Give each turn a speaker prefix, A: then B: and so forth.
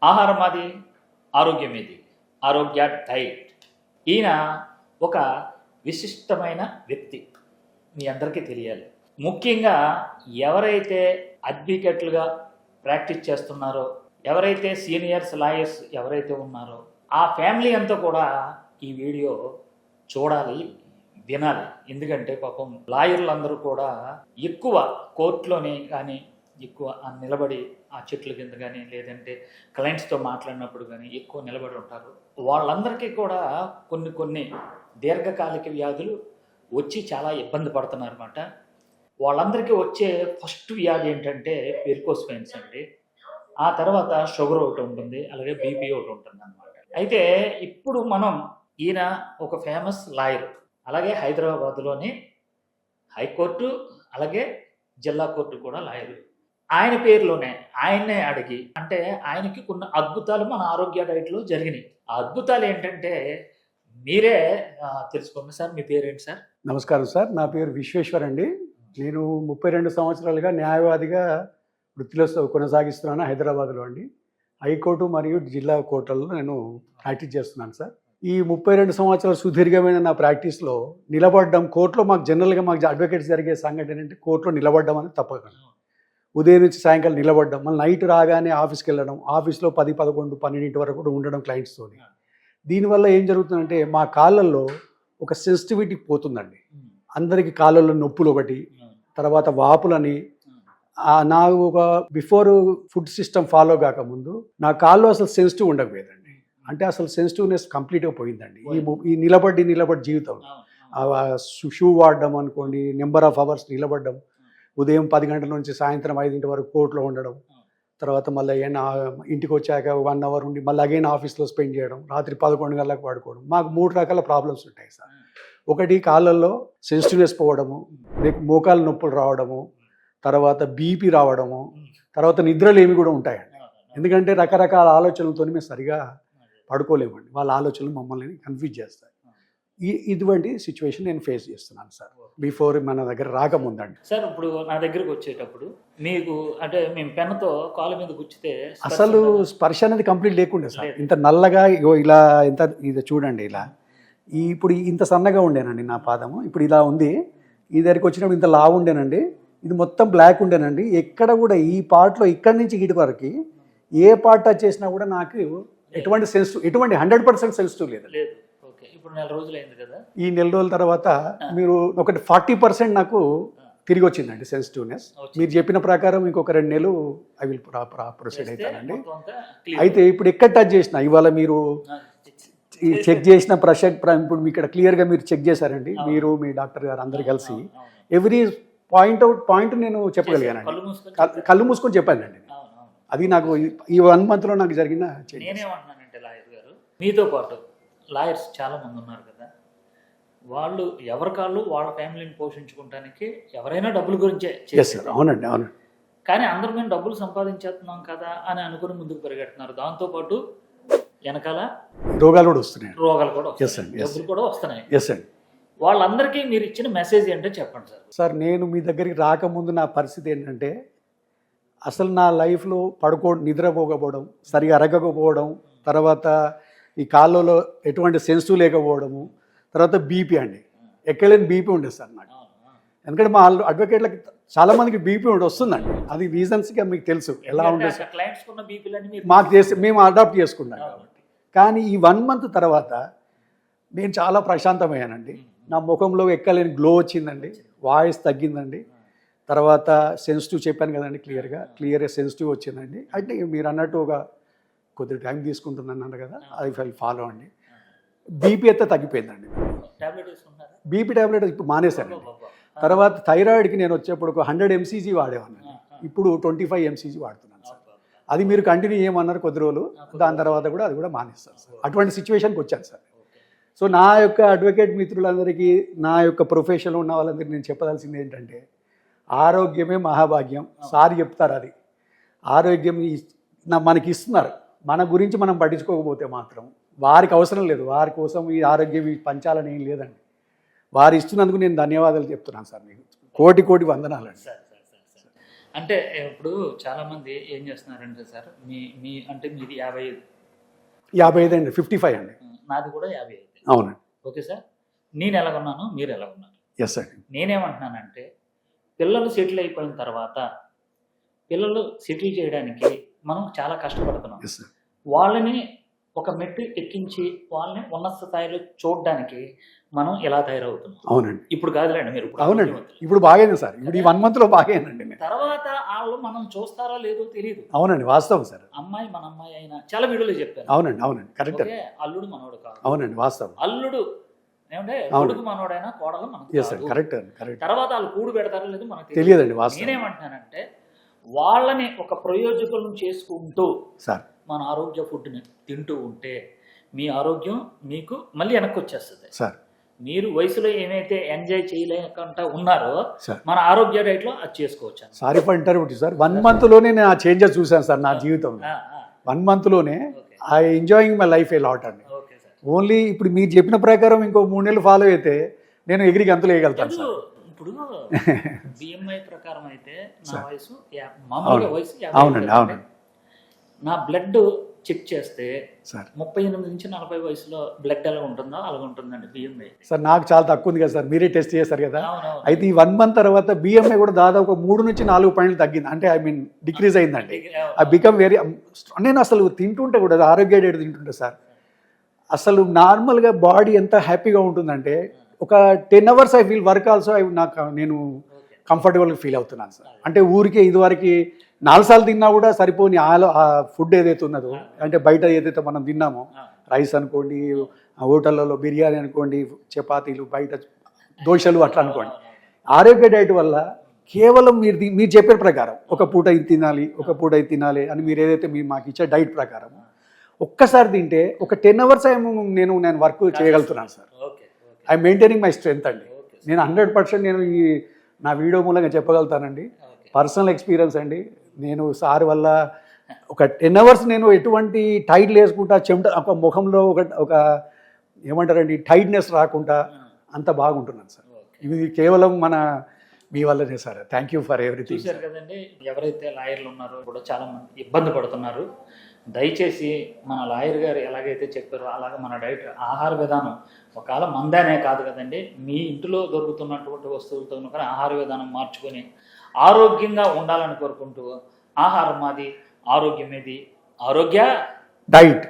A: ఆహారం మాది, ఆరోగ్యం ఇది. ఆరోగ్య డైట్. ఈయన ఒక విశిష్టమైన వ్యక్తి, మీ అందరికీ తెలియాలి. ముఖ్యంగా ఎవరైతే అడ్వకేట్లుగా ప్రాక్టీస్ చేస్తున్నారో, ఎవరైతే సీనియర్స్ లాయర్స్ ఎవరైతే ఉన్నారో ఆ ఫ్యామిలీ అంతా కూడా ఈ వీడియో చూడాలి, వినాలి. ఎందుకంటే పాపం లాయర్లందరూ కూడా ఎక్కువ కోర్టులోనే కానీ ఎక్కువ నిలబడి ఆ చెట్ల కింద కానీ లేదంటే క్లయింట్స్తో మాట్లాడినప్పుడు కానీ ఎక్కువ నిలబడి ఉంటారు. వాళ్ళందరికీ కూడా కొన్ని దీర్ఘకాలిక వ్యాధులు వచ్చి చాలా ఇబ్బంది పడుతున్నారు అన్నమాట. వాళ్ళందరికీ వచ్చే ఫస్ట్ వ్యాధి ఏంటంటే వెరికోస్ వెయిన్స్ అండి. ఆ తర్వాత షుగర్ ఒకటి ఉంటుంది, అలాగే బీపీ ఒకటి ఉంటుంది అన్నమాట. అయితే ఇప్పుడు మనం ఈయన ఒక ఫేమస్ లాయర్, అలాగే హైదరాబాద్లోని హైకోర్టు అలాగే జిల్లా కోర్టు కూడా లాయరు. ఆయన పేరులోనే ఆయన్నే అడిగి, అంటే ఆయనకి కొన్ని అద్భుతాలు మన ఆరోగ్య డైట్లో జరిగినాయి. ఆ అద్భుతాలు ఏంటంటే మీరే తెలుసుకోండి. సార్ మీ పేరేంటి సార్?
B: నమస్కారం సార్, నా పేరు విశ్వేశ్వర్ అండి. నేను 32 సంవత్సరాలుగా న్యాయవాదిగా వృత్తిలో కొనసాగిస్తున్నాను హైదరాబాద్లో అండి. హైకోర్టు మరియు జిల్లా కోర్టులలో నేను ప్రాక్టీస్ చేస్తున్నాను సార్. ఈ 32 సంవత్సరాల సుదీర్ఘమైన నా ప్రాక్టీస్లో నిలబడడం, కోర్టులో మాకు జనరల్గా మాకు అడ్వకేట్స్ జరిగే సంఘటన ఏంటంటే కోర్టులో నిలబడడం అనేది తప్పకుండా. ఉదయం నుంచి సాయంకాలం నిలబడడం, మళ్ళీ నైట్ రాగానే ఆఫీస్కి వెళ్ళడం, ఆఫీస్లో 10, 11, 12 వరకు కూడా ఉండడం క్లయింట్స్తో. దీనివల్ల ఏం జరుగుతుందంటే మా కాళ్ళల్లో ఒక సెన్సిటివిటీ పోతుందండి. అందరికీ కాళ్ళల్లో నొప్పులు ఒకటి, తర్వాత వాపులని. నాకు ఒక బిఫోర్ ఫుడ్ సిస్టమ్ ఫాలో కాకముందు నా కాళ్ళు అసలు సెన్సిటివ్ ఉండకపోయేదండి. అంటే అసలు సెన్సిటివ్నెస్ కంప్లీట్గా పోయిందండి ఈ నిలబడి జీవితం. షూ వాడడం అనుకోండి, నెంబర్ ఆఫ్ అవర్స్ నిలబడడం, ఉదయం 10 గంటల నుంచి సాయంత్రం 5 వరకు కోర్టులో ఉండడం, తర్వాత మళ్ళీ ఇంటికి వచ్చాక 1 అవర్ ఉండి మళ్ళీ అగైన్ ఆఫీస్లో స్పెండ్ చేయడం, రాత్రి 11 గంటలకు పడుకోవడం. మాకు 3 రకాల ప్రాబ్లమ్స్ ఉంటాయి సార్. ఒకటి కాళ్ళల్లో సెన్సిటివ్నెస్ పోవడము, మోకాలు నొప్పులు రావడము, తర్వాత బీపీ రావడము, తర్వాత నిద్రలేమి కూడా ఉంటాయండి. ఎందుకంటే రకరకాల ఆలోచనలతో మేము సరిగా పడుకోలేమండి. వాళ్ళ ఆలోచనలు మమ్మల్ని కన్ఫ్యూజ్ చేస్తాయి. ఇటువంటి సిచ్యువేషన్ నేను ఫేస్ చేస్తున్నాను సార్, బిఫోర్ మన దగ్గర రాకముందండి.
A: సార్ ఇప్పుడు నా దగ్గరకు వచ్చేటప్పుడు మీకు అంటే మేము పెన్నుతో కాళ్ళ మీద గుచ్చితే
B: అసలు స్పర్శ అనేది కంప్లీట్ లేకుండే సార్. ఇంత నల్లగా ఇలా ఇంత ఇది చూడండి, ఇలా ఇప్పుడు ఇంత సన్నగా ఉండేనండి నా పాదము, ఇప్పుడు ఇలా ఉంది. ఈ దగ్గరికి వచ్చినప్పుడు ఇంత లావు ఉండేనండి, ఇది మొత్తం బ్లాక్ ఉండేనండి. ఎక్కడ కూడా ఈ పార్ట్లో ఇక్కడి నుంచి ఇటు వరకు ఏ పార్ట్ టచ్ చేసినా కూడా నాకు ఎటువంటి సెన్సిటివ్, ఎటువంటి 100% సెన్సిటివ్ లేదు.
A: ఇప్పుడు 4 రోజులు అయింది కదా,
B: ఈ 4 రోజుల తర్వాత మీరు ఒకటి 40% నాకు తిరిగి వచ్చిందండి సెన్సిటివ్నెస్. మీరు చెప్పిన ప్రకారం ఇంకొక 2 నెలలు ఐ విల్ ప్రొసీడ్ అవుతానండి. అయితే ఇప్పుడు ఎక్కడ టచ్ చేసినా, ఇవాళ మీరు చెక్ చేసిన ఇప్పుడు ఇక్కడ క్లియర్గా మీరు చెక్ చేశారండి, మీరు మీ డాక్టర్ గారు అందరు కలిసి ఎవ్రీ పాయింట్ నేను చెప్పగలిగానండి. కళ్ళు మూసుకొని చెప్పానండి. అది నాకు ఈ 1 మంత్లో నాకు జరిగిన.
A: నేనేమంటున్నానంటే లాయర్ గారు, మీతో పాటు లాయర్స్ చాలామంది ఉన్నారు కదా, వాళ్ళు ఎవరి కాళ్ళు వాళ్ళ ఫ్యామిలీని పోషించుకోవడానికి ఎవరైనా డబ్బుల గురించే చేస్తారు.
B: అవునండి, అవునండి.
A: కానీ అందరూ మేము డబ్బులు సంపాదించేస్తున్నాం కదా అని అనుకుని ముందుకు పరిగెడుతున్నారు. దాంతోపాటు వెనకాల
B: రోగాలు కూడా వస్తున్నాయి,
A: డబ్బులు కూడా వస్తున్నాయి.
B: ఎస్ అండి.
A: వాళ్ళందరికీ మీరు ఇచ్చిన మెసేజ్ ఏంటో చెప్పండి సార్.
B: సార్, నేను మీ దగ్గరికి రాకముందు నా పరిస్థితి ఏంటంటే అసలు నా లైఫ్లో నిద్రపోకపోవడం, సరిగా అరగకపోవడం, తర్వాత ఈ కాళ్ళలో ఎటువంటి సెన్సిటివ్ లేకపోవడము, తర్వాత బీపీ అండి, ఎక్కలేని బీపీ ఉండేది సార్ నాకు. ఎందుకంటే మా అడ్వకేట్లకి చాలామందికి బీపీ వస్తుందండి. అది రీజన్స్గా మీకు తెలుసు ఎలా ఉండేది, మాకు మేము అడాప్ట్ చేసుకున్నాం కాబట్టి. కానీ ఈ 1 మంత్ తర్వాత నేను చాలా ప్రశాంతమయ్యానండి. నా ముఖంలో ఎక్కలేని గ్లో వచ్చిందండి, వాయిస్ తగ్గిందండి, తర్వాత సెన్సిటివ్ చెప్పాను కదండి, క్లియర్గా సెన్సిటివ్ వచ్చిందండి. అంటే మీరు అన్నట్టు ఒక కొద్దిగా టైం తీసుకుంటుందని అన్నారు కదా, అది ఫాలో అండి. బీపీ అయితే తగ్గిపోయిందండి. బీపీ ట్యాబ్లెట్ ఇప్పుడు మానేశానండి. తర్వాత థైరాయిడ్కి నేను వచ్చేప్పుడు ఒక 100 mcg వాడేవాడిని, ఇప్పుడు 25 mcg వాడుతున్నాను సార్. అది మీరు కంటిన్యూ చేయమన్నారు కొద్ది రోజులు, దాని తర్వాత కూడా అది కూడా మానేస్తాను సార్. అటువంటి సిచ్యువేషన్కి వచ్చాను సార్. సో నా యొక్క అడ్వకేట్ మిత్రులందరికీ, నా యొక్క ప్రొఫెషన్లో ఉన్న వాళ్ళందరికీ నేను చెప్పదలసింది ఏంటంటే, ఆరోగ్యమే మహాభాగ్యం. సార్ చెప్తారు, అది ఆరోగ్యం మనకి ఇస్తున్నారు. మన గురించి మనం పట్టించుకోకపోతే మాత్రం వారికి అవసరం లేదు. వారి కోసం ఈ ఆరోగ్యం పంచాలని ఏం లేదండి. వారు ఇస్తున్నందుకు నేను ధన్యవాదాలు చెప్తున్నాను సార్. మీకు కోటి వందనాలండి.
A: అంటే ఇప్పుడు చాలామంది ఏం చేస్తున్నారంటే సార్ మీ అంటే మీది 55,
B: 55 అండి, 55 అండి.
A: నాది కూడా 55.
B: అవునండి.
A: ఓకే సార్, నేను ఎలాగున్నాను మీరు ఎలాగున్నారు?
B: ఎస్ అండి.
A: నేనేమంటున్నానంటే పిల్లలు సెటిల్ అయిపోయిన తర్వాత పిల్లలు సెటిల్ చేయడానికి మనం చాలా కష్టపడుతున్నాం.
B: Yes sir.
A: వాళ్ళని ఒక మెట్టు ఎక్కించి వాళ్ళని ఉన్నత స్థాయిలో చూడడానికి మనం ఎలా తయారవుతున్నాం.
B: అవునండి.
A: ఇప్పుడు కాదులేండి, మీరు ఇప్పుడు
B: అవునండి.
A: ఆరోగ్యవంతులు.
B: ఇప్పుడు బాగానే సార్, ఇప్పుడు ఈ 1 monthలో బాగానండి నేను.
A: తర్వాత వాళ్ళు మనం చూస్తారో లేదో తెలియదు.
B: అవునండి, వాస్తవం సార్.
A: అమ్మాయి మన అమ్మాయి అయినా చాలా వీడియోలో చెప్పాను.
B: అవునండి, అవునండి, కరెక్ట్.
A: ఓకే, అల్లుడు మనోడు కాదు.
B: అవునండి, వాస్తవం.
A: అల్లుడు ఏమంటే
B: అవును.
A: కొడుకు మనోడైనా కోడలు మనకు
B: ఎస్ సార్,
A: కాదు.
B: కరెక్ట్ అండి, కరెక్ట్.
A: తర్వాత వాళ్ళు కూడు పెడతారో లేదో మనకు
B: తెలియదండి, వాస్తవం.
A: నేనేమంటున్నానంటే వాళ్ళని ఒక ప్రయోజకులను చేసుకుంటూ
B: సార్
A: మన ఆరోగ్య ఫుడ్ని తింటూ ఉంటే మీ ఆరోగ్యం మీకు మళ్ళీ వెనక్కి వచ్చేస్తుంది.
B: సార్
A: మీరు వయసులో ఏమైతే ఎంజాయ్ చేయలేకుండా ఉన్నారో
B: సార్
A: మన ఆరోగ్య డైట్లో అది చేసుకోవచ్చు.
B: Sorry for interview sir. 1 monthలోనే నేను ఆ చేంజెస్ చూశాను సార్ నా జీవితంలో. 1 monthలోనే I enjoying my life a lot అండి.
A: Okay sir.
B: ఓన్లీ ఇప్పుడు మీరు చెప్పిన ప్రకారం ఇంకో 3 నెలలు ఫాలో అయితే నేను ఎగిరి గంతులు వేయగలుగుతాను సార్.
A: ఇప్పుడు బిఎంఐ ప్రకారం అయితే నా
B: సార్.
A: వయసు మామూలుగా వయసు 50.
B: అవునండి, అవునండి
A: నా బ్లడ్ చెక్ చేస్తే
B: సార్.
A: 38 నుంచి 40 వయసులో బ్లడ్ ఎలా ఉంటుందో అలా ఉంటుందండి బిఎంఐ.
B: సార్ నాకు చాలా తక్కువ ఉంది కదా సార్, మీరే టెస్ట్ చేశారు కదా.
A: అవునవును.
B: అయితే ఈ 1 month తర్వాత బిఎంఐ కూడా దాదాపు ఒక 3 నుంచి 4 పాయింట్లు తగ్గింది. అంటే ఐ మీన్ డిక్రీజ్ అయిందండి. ఐ బికమ్ వెరీ, నేను అసలు తింటుంటే కూడా ఆరోగ్య డైట్ తింటుంటే సార్ అసలు నార్మల్గా బాడీ ఎంత హ్యాపీగా ఉంటుందంటే ఒక 10 hours I feel work also నేను కంఫర్టబుల్గా ఫీల్ అవుతున్నాను సార్. అంటే ఊరికే ఇదివరకు 4 సార్లు తిన్నా కూడా సరిపోని ఆ ఫుడ్ ఏదైతే ఉన్నదో, అంటే బయట ఏదైతే మనం తిన్నామో రైస్ అనుకోండి, హోటళ్ళలో బిర్యానీ అనుకోండి, చపాతీలు, బయట దోశలు అట్లా అనుకోండి. ఆరోగ్య డైట్ వల్ల కేవలం మీరు చెప్పే ప్రకారం ఒక పూట ఇది తినాలి, ఒక పూట ఇది తినాలి అని మీరు ఏదైతే మీరు మాకు ఇచ్చే డైట్ ప్రకారం ఒక్కసారి తింటే ఒక 10 hours నేను వర్క్ చేయగలుగుతున్నాను sir. I maintaining my strength అండి. నేను 100% నేను ఈ నా వీడియో మూలంగా చెప్పగలుగుతానండి. పర్సనల్ ఎక్స్పీరియన్స్ అండి. నేను సార్ వల్ల ఒక 10 hours నేను ఎటువంటి టైట్ వేసుకుంటా, చెమట ఒక ముఖంలో ఒక ఏమంటారండి టైట్నెస్ రాకుండా అంత బాగుంటున్నాను సార్. ఇది కేవలం మీ వల్లనే sir. Thank you for everything.
A: చూశారు కదండి, ఎవరైతే లాయర్లు ఉన్నారో కూడా చాలా మంది ఇబ్బంది పడుతున్నారు. దయచేసి మన లాయర్ గారు ఎలాగైతే చెప్పారో అలాగే మన డైట్ ఆహార విధానం ఒకవేళ మందానే కాదు కదండి, మీ ఇంటిలో దొరుకుతున్నటువంటి వస్తువులతో కూడా ఆహార విధానం మార్చుకొని ఆరోగ్యంగా ఉండాలని కోరుకుంటూ ఆహారం మాది, ఆరోగ్యం ఏది, ఆరోగ్య
B: డైట్.